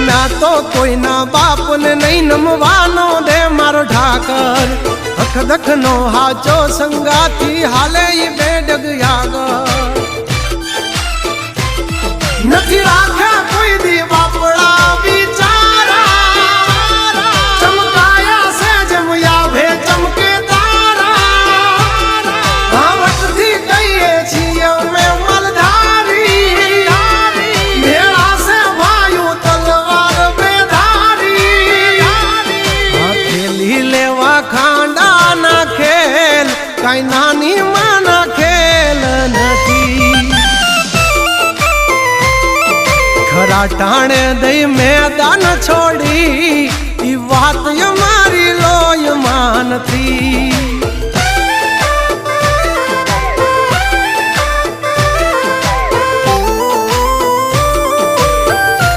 मैं तो कोई ना बाप ने नहीं नमवानो दे मारो ढाकर अख दखनो हाचो संगाती हाले ये बेडग यागर नथी राखे कोई दी बापड़ा बिचारा चमकाया से जमया भे चमके तारा भावट थी कहिए छियो में मलधारी मेरा से भायु तलवार बेधारी खेली लेवा खांडा ना खेल काई नानी माना खेल नथी खरा टाणे दई मैदान छोड़ी ई बात मारी लोय मान थी।